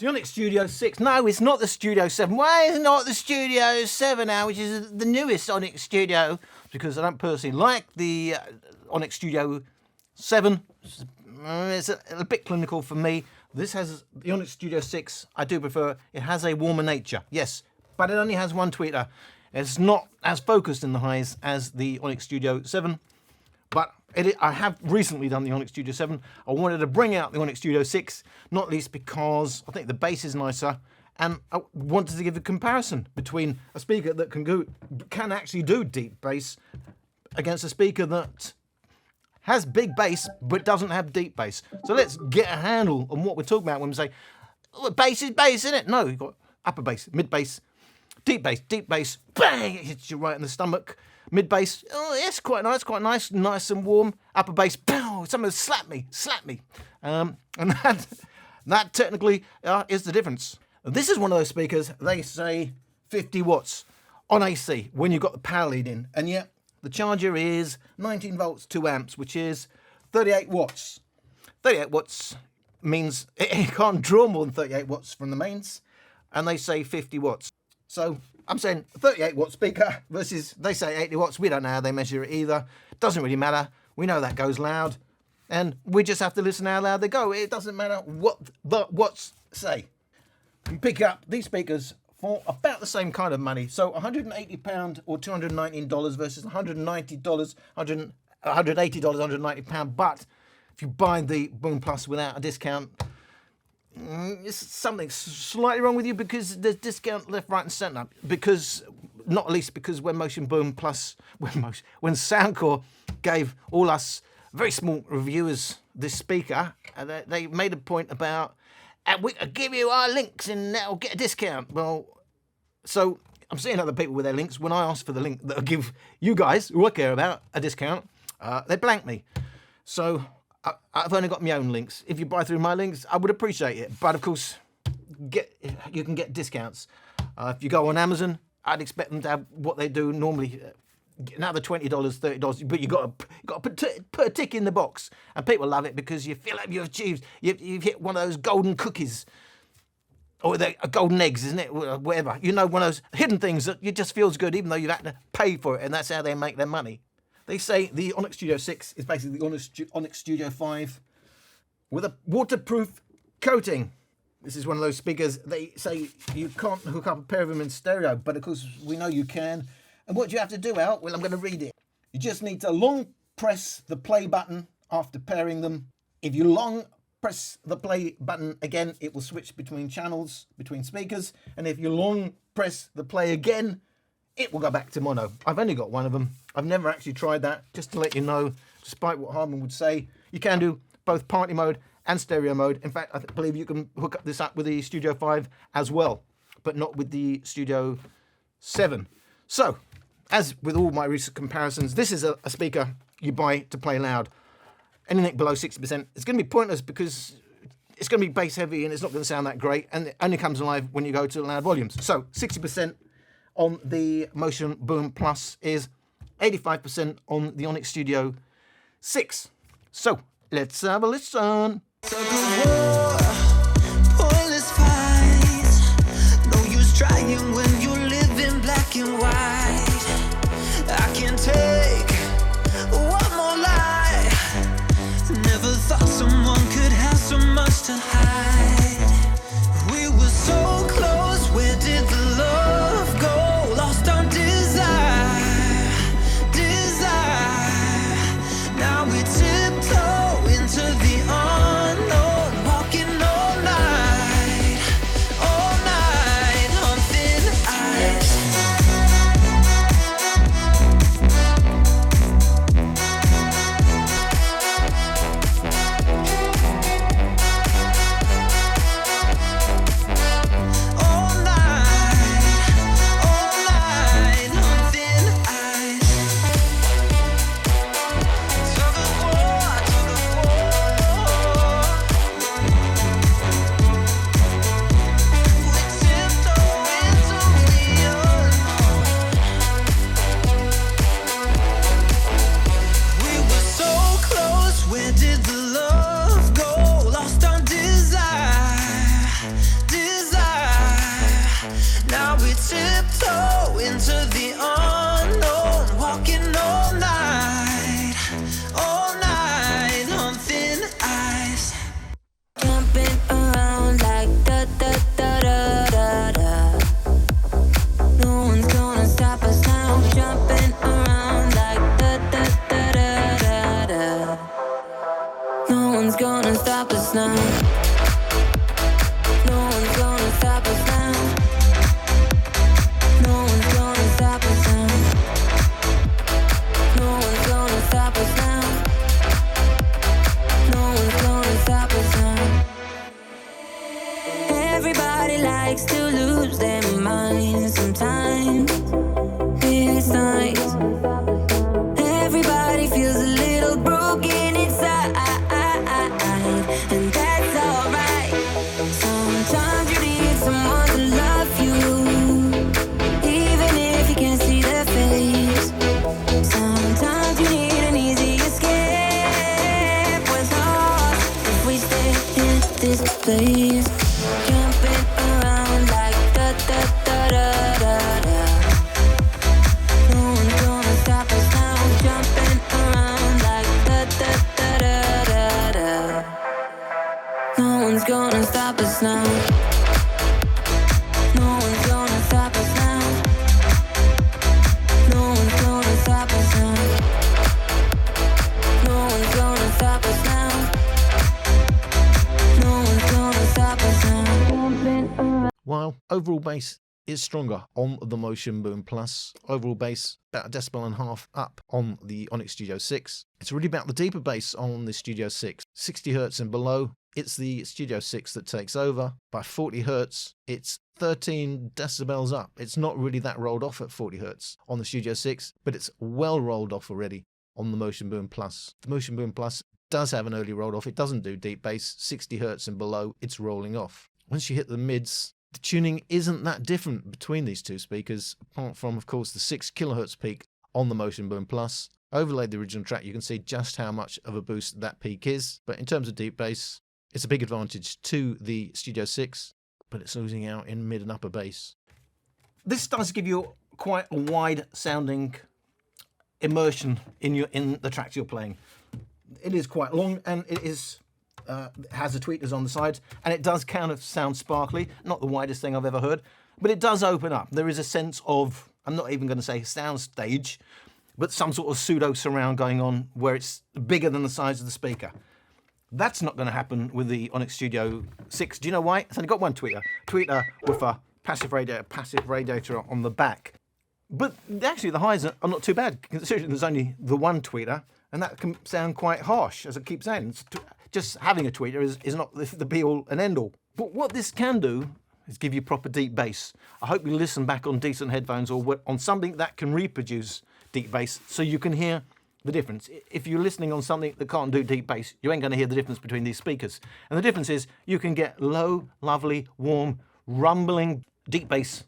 the Onyx Studio 6. No, it's not the Studio 7. Why is it not the Studio 7 now, which is the newest Onyx Studio? Because I don't personally like the Onyx Studio 7. It's a bit clinical for me. This has the Onyx Studio 6. I do prefer. It has a warmer nature, yes, but it only has one tweeter. It's not as focused in the highs as the Onyx Studio 7. But I have recently done the Onyx Studio 7. I wanted to bring out the Onyx Studio 6, not least because I think the bass is nicer, and I wanted to give a comparison between a speaker that can actually do deep bass against a speaker that has big bass but doesn't have deep bass. So let's get a handle on what we're talking about when we say, oh, bass is bass, isn't it? No, you've got upper bass, mid bass, deep bass, bang, it hits you right in the stomach. Mid bass, oh yes, quite nice and warm. Upper bass, pow, someone slap me. And that technically is the difference. This is one of those speakers, they say 50 watts on AC when you've got the power lead in, and yet the charger is 19 volts, 2 amps, which is 38 watts. 38 watts means it can't draw more than 38 watts from the mains, and they say 50 watts. So I'm saying 38 watt speaker versus they say 80 watts. We don't know how they measure it either. Doesn't really matter. We know that goes loud, and we just have to listen how loud they go. It doesn't matter what the watts say. You pick up these speakers for about the same kind of money. So £180 or $219 versus $190, $180, £190. But if you buy the Boom Plus without a discount, something slightly wrong with you, because there's discount left, right and centre. Because, not least because when Motion Boom Plus, when Soundcore gave all us very small reviewers this speaker, they made a point about, and we will give you our links and that'll get a discount. Well, so I'm seeing other people with their links. When I ask for the link that'll give you guys, who I care about, a discount, they blank me. So I've only got my own links. If you buy through my links, I would appreciate it. But of course, you can get discounts. If you go on Amazon, I'd expect them to have what they do normally, another $20, $30. But you got to put a tick in the box, and people love it because you feel like you've achieved. You've hit one of those golden cookies, or the golden eggs, isn't it? Whatever. You know, one of those hidden things that it just feels good, even though you've had to pay for it, and that's how they make their money. They say the Onyx Studio 6 is basically the Onyx Studio 5 with a waterproof coating. This is one of those speakers, they say you can't hook up a pair of them in stereo, but of course we know you can. And what do you have to do, Al? Well, I'm going to read it. You just need to long press the play button after pairing them. If you long press the play button again, it will switch between channels, between speakers. And if you long press the play again, it will go back to mono. I've only got one of them. I've never actually tried that. Just to let you know, despite what Harman would say, you can do both party mode and stereo mode. In fact, I believe you can hook this up with the Studio 5 as well, but not with the Studio 7. So, as with all my recent comparisons, this is a speaker you buy to play loud. Anything below 60%, it's going to be pointless because it's going to be bass heavy and it's not going to sound that great, and it only comes alive when you go to loud volumes. So 60% on the Motion Boom Plus is 85% on the Onyx Studio 6. So let's have a listen. No use trying when you live in black and white. I can take one more lie. Never thought someone could have so much to hide. We were so close, where did the love go? Lost on desire. Now we tiptoe into the unknown, walking tiptoe into the unknown, walking all night on thin ice. Jumping around like da da da da da da. No one's gonna stop us now. Jumping around like da da da da da da. No one's gonna stop us now. No one's gonna stop us now. No one's gonna stop us now. No one's gonna stop us now. No one's gonna stop us now. Everybody likes to lose their mind sometimes. It's nice. Everybody feels a little broken inside, and that's alright. Sometimes you need someone to love you, even if you can't see their face. Sometimes you need an easy escape. What's hard if we stay in this place? Jumping around like da da da da da da. No one's gonna stop us now. Jumping around like da da da da da da. No one's gonna stop us now. No one's gonna stop us now. No one's gonna stop us now. No one's gonna stop us now. No one's gonna stop us now. Jumping around. While overall bass is stronger on the Motion Boom Plus, overall bass about 1.5 decibels up on the Onyx Studio 6. It's really about the deeper bass on the Studio 6. 60 Hz and below, it's the Studio 6 that takes over. By 40 Hz, it's 13 decibels up. It's not really that rolled off at 40 Hz on the Studio 6, but it's well rolled off already on the Motion Boom Plus. The Motion Boom Plus does have an early roll off. It doesn't do deep bass. 60 Hz and below, it's rolling off. Once you hit the mids, the tuning isn't that different between these two speakers, apart from, of course, the 6 kHz peak on the Motion Boom Plus. Overlaid the original track, you can see just how much of a boost that peak is. But in terms of deep bass, it's a big advantage to the Studio 6, but it's losing out in mid and upper bass. This does give you quite a wide sounding immersion in the tracks you're playing. It is quite long, and it is has the tweeters on the sides, and it does kind of sound sparkly. Not the widest thing I've ever heard, but it does open up. There is a sense of, I'm not even going to say soundstage, but some sort of pseudo surround going on where it's bigger than the size of the speaker. That's not going to happen with the Onyx Studio 6. Do you know why? It's only got one tweeter with a passive radiator on the back. But actually the highs are not too bad, considering there's only the one tweeter, and that can sound quite harsh, as I keep saying. Just having a tweeter is not the be-all and end-all. But what this can do is give you proper deep bass. I hope you listen back on decent headphones or on something that can reproduce deep bass so you can hear the difference. If you're listening on something that can't do deep bass, you ain't going to hear the difference between these speakers. And the difference is you can get low, lovely, warm, rumbling deep bass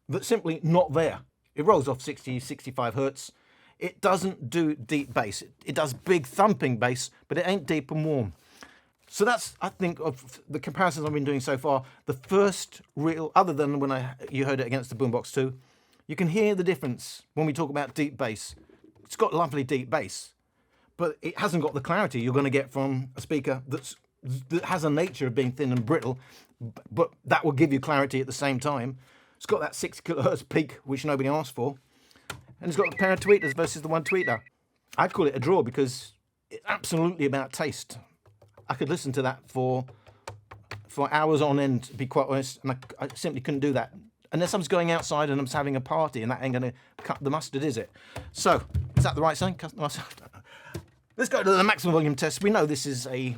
that's simply not there. It rolls off 60, 65 Hertz. It doesn't do deep bass. It does big thumping bass, but it ain't deep and warm. So that's, I think, of the comparisons I've been doing so far, the first real, other than when you heard it against the Boombox 2, you can hear the difference when we talk about deep bass. It's got lovely deep bass, but it hasn't got the clarity you're going to get from a speaker that has a nature of being thin and brittle, but that will give you clarity at the same time. It's got that 6 kHz peak, which nobody asked for, and it's got a pair of tweeters versus the one tweeter. I'd call it a draw because it's absolutely about taste. I could listen to that for hours on end, to be quite honest, and I simply couldn't do that. Unless I'm going outside and I'm having a party, and that ain't going to cut the mustard, is it? So, is that the right saying? Cut the mustard? Let's go to the maximum volume test. We know this is it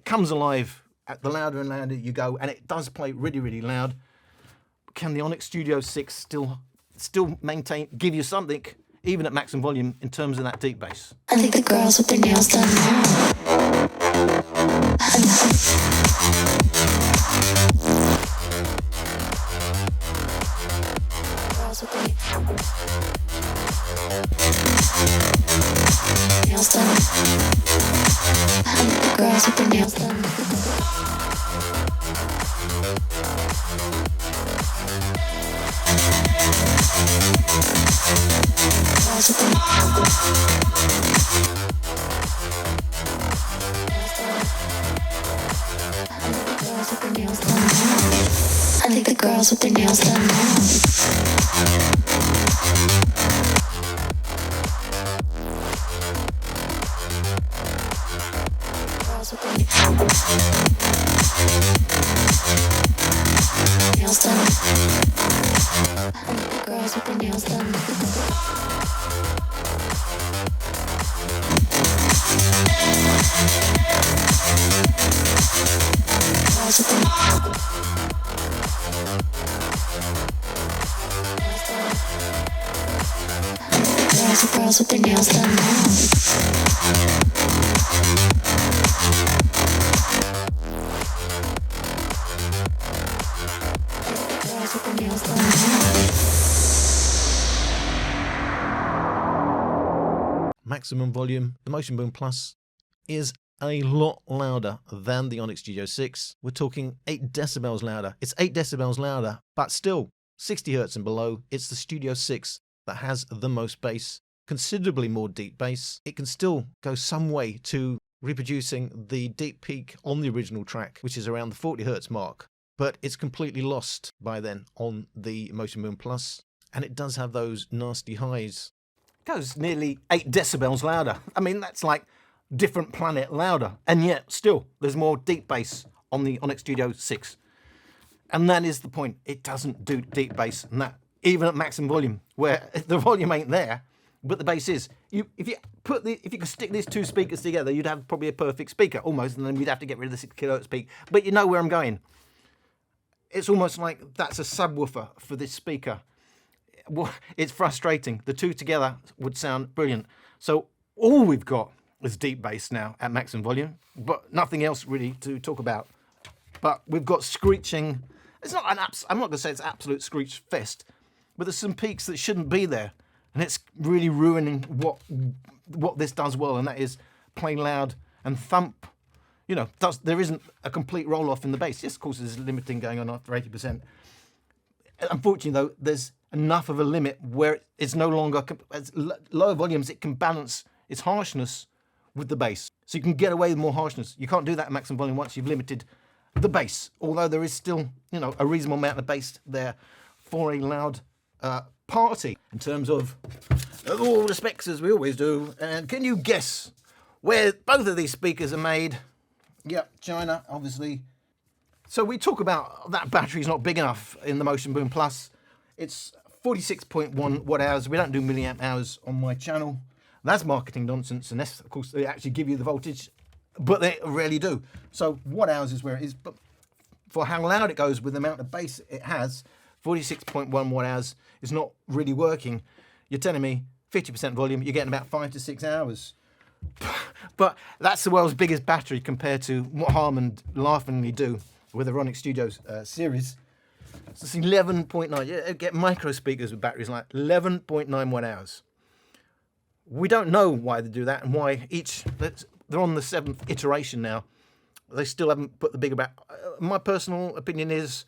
comes alive at the louder and louder you go, and it does play really, really loud. Can the Onyx Studio 6 still give you something, even at maximum volume, in terms of that deep bass? I think the girls with their nails done now. Girls with their nails done. I think the girls with their nails done. like the girls with their nails done now. Girls with their nails done. I like the girls with their nails done. Girls with their girls with their nails done now. Girls with their nails done now. Maximum volume, the Motion Boom Plus is a lot louder than the Onyx Studio 6. We're talking 8 decibels louder. It's 8 decibels louder, but still 60 hertz and below. It's the Studio 6 that has the most bass, considerably more deep bass. It can still go some way to reproducing the deep peak on the original track, which is around the 40 hertz mark, but it's completely lost by then on the Motion Boom Plus, and it does have those nasty highs. It goes nearly 8 decibels louder. I mean, that's like different planet louder, and yet still there's more deep bass on the Onyx Studio 6. And that is the point. It doesn't do deep bass, and that even at maximum volume, where the volume ain't there, but the bass is. If you could stick these two speakers together, you'd have probably a perfect speaker almost, and then we'd have to get rid of the 6 kilohertz peak. But you know where I'm going. It's almost like that's a subwoofer for this speaker. It's frustrating. The two together would sound brilliant. So all we've got is deep bass now at maximum volume, but nothing else really to talk about. But we've got screeching. It's not I'm not going to say it's absolute screech fest, but there's some peaks that shouldn't be there, and it's really ruining what this does well, and that is play loud and thump. You know, there isn't a complete roll off in the bass. Yes, of course, there's limiting going on after 80%. Unfortunately, though, there's enough of a limit where it's no longer at lower volumes. It can balance its harshness with the bass, so you can get away with more harshness. You can't do that at maximum volume once you've limited the bass, although there is still, you know, a reasonable amount of bass there for a loud party. In terms of all the specs, as we always do, and can you guess where both of these speakers are made? Yep, China, obviously. So we talk about that battery's not big enough in the Motion Boom Plus. It's 46.1 watt hours. We don't do milliamp hours on my channel. That's marketing nonsense, unless, of course, they actually give you the voltage, but they rarely do. So watt hours is where it is, but for how loud it goes with the amount of bass it has, 46.1 watt hours is not really working. You're telling me 50% volume, you're getting about 5 to 6 hours. But that's the world's biggest battery compared to what Harman laughingly do with the Onyx Studio series. So it's 11.9. Yeah, get micro speakers with batteries like 11.9 watt hours. We don't know why they do that and why they're on the 7th iteration now. They still haven't put the bigger battery. My personal opinion is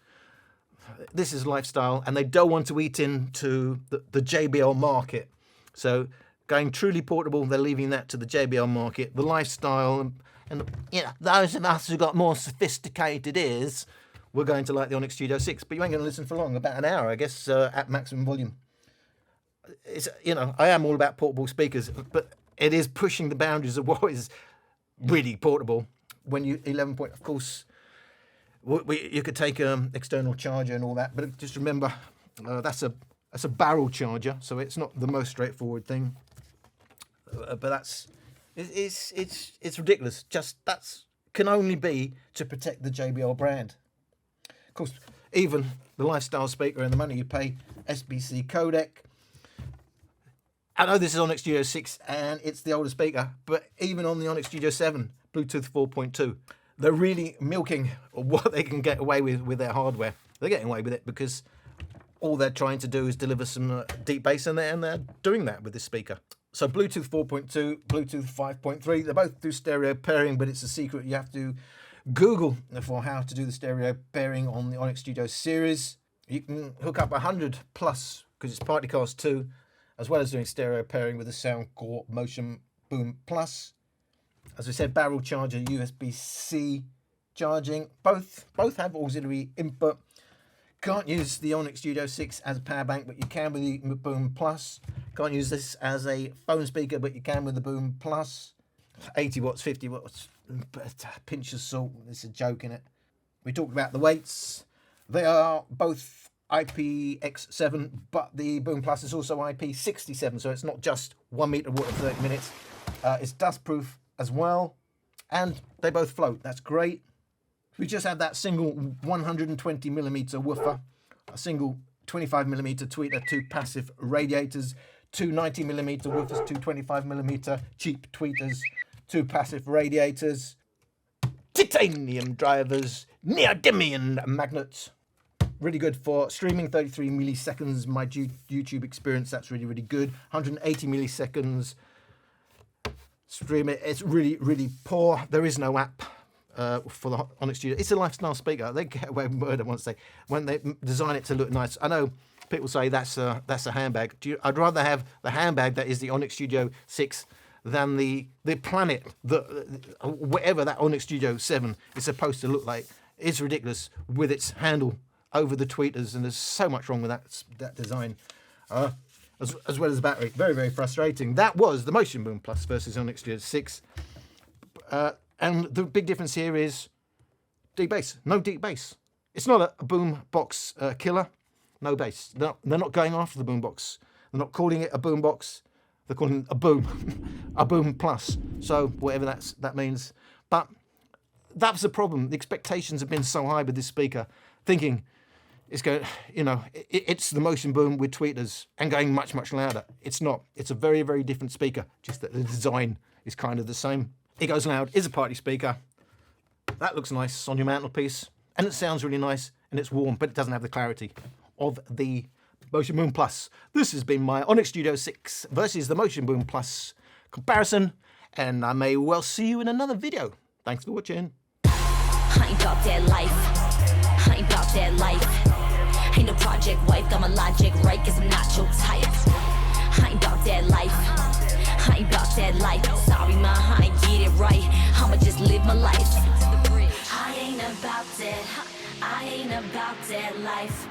this is lifestyle, and they don't want to eat into the JBL market. So going truly portable, they're leaving that to the JBL market. The lifestyle and you know, those of us who got more sophisticated ears, we're going to like the Onyx Studio 6, but you ain't going to listen for long, about an hour, I guess, at maximum volume. It's, you know, I am all about portable speakers, but it is pushing the boundaries of what is really portable. When you 11 point, of course, you could take an external charger and all that, but just remember that's a barrel charger, so it's not the most straightforward thing. But it's ridiculous. Just can only be to protect the JBL brand. Of course, even the lifestyle speaker and the money you pay, SBC codec. I know this is Onyx Studio 6 and it's the older speaker, but even on the Onyx Studio 7, Bluetooth 4.2, they're really milking what they can get away with their hardware. They're getting away with it because all they're trying to do is deliver some deep bass, and they're doing that with this speaker. So Bluetooth 4.2, Bluetooth 5.3, they both do stereo pairing, but it's a secret. You have to Google for how to do the stereo pairing on the Onyx Studio series. You can hook up 100 plus, because it's Partycast 2, as well as doing stereo pairing with the Soundcore Motion Boom Plus. As we said, barrel charger, USB-C charging. Both have auxiliary input. Can't use the Onyx Studio 6 as a power bank, but you can with the Boom Plus. Can't use this as a phone speaker, but you can with the Boom Plus. 80 watts, 50 watts, but a pinch of salt. There's a joke in it. We talked about the weights. They are both IPX7, but the Boom Plus is also IP67, so it's not just 1 meter water 30 minutes. It's dust proof as well, and they both float. That's great. We just have that single 120mm woofer, a single 25mm tweeter, 2 passive radiators, 2 90mm woofers, 2 25mm cheap tweeters, 2 passive radiators, titanium drivers, neodymium magnets. Really good for streaming, 33 milliseconds. My YouTube experience, that's really, really good. 180 milliseconds. Stream it. It's really, really poor. There is no app for the Onyx Studio. It's a lifestyle speaker. They get away with murder once when they design it to look nice. I know people say that's a handbag. I'd rather have the handbag that is the Onyx Studio 6 than the planet whatever that Onyx Studio 7 is supposed to look like. It's ridiculous with its handle over the tweeters, and there's so much wrong with that design. As well as the battery. Very, very frustrating. That was the Motion Boom Plus versus Onyx Studio 6. And the big difference here is deep bass. No deep bass. It's not a boombox killer. No bass. They're not going after the boombox. They're not calling it a boombox. They're calling it a boom. A boom plus. So whatever that means. But that's the problem. The expectations have been so high with this speaker. Thinking it's going, it's the Motion Boom with tweeters and going much, much louder. It's not. It's a very, very different speaker. Just that the design is kind of the same. It goes loud, is a party speaker. That looks nice on your mantelpiece. And it sounds really nice and it's warm, but it doesn't have the clarity of the Motion Boom Plus. This has been my Onyx Studio 6 versus the Motion Boom Plus comparison. And I may well see you in another video. Thanks for watching. I ain't about that life. I ain't about that life. Ain't no project wife, got my logic right, cause I'm not your type. I ain't about that life. I ain't about that life. Sorry, ma, I ain't get it right. I'ma just live my life. I ain't about that. I ain't about that life.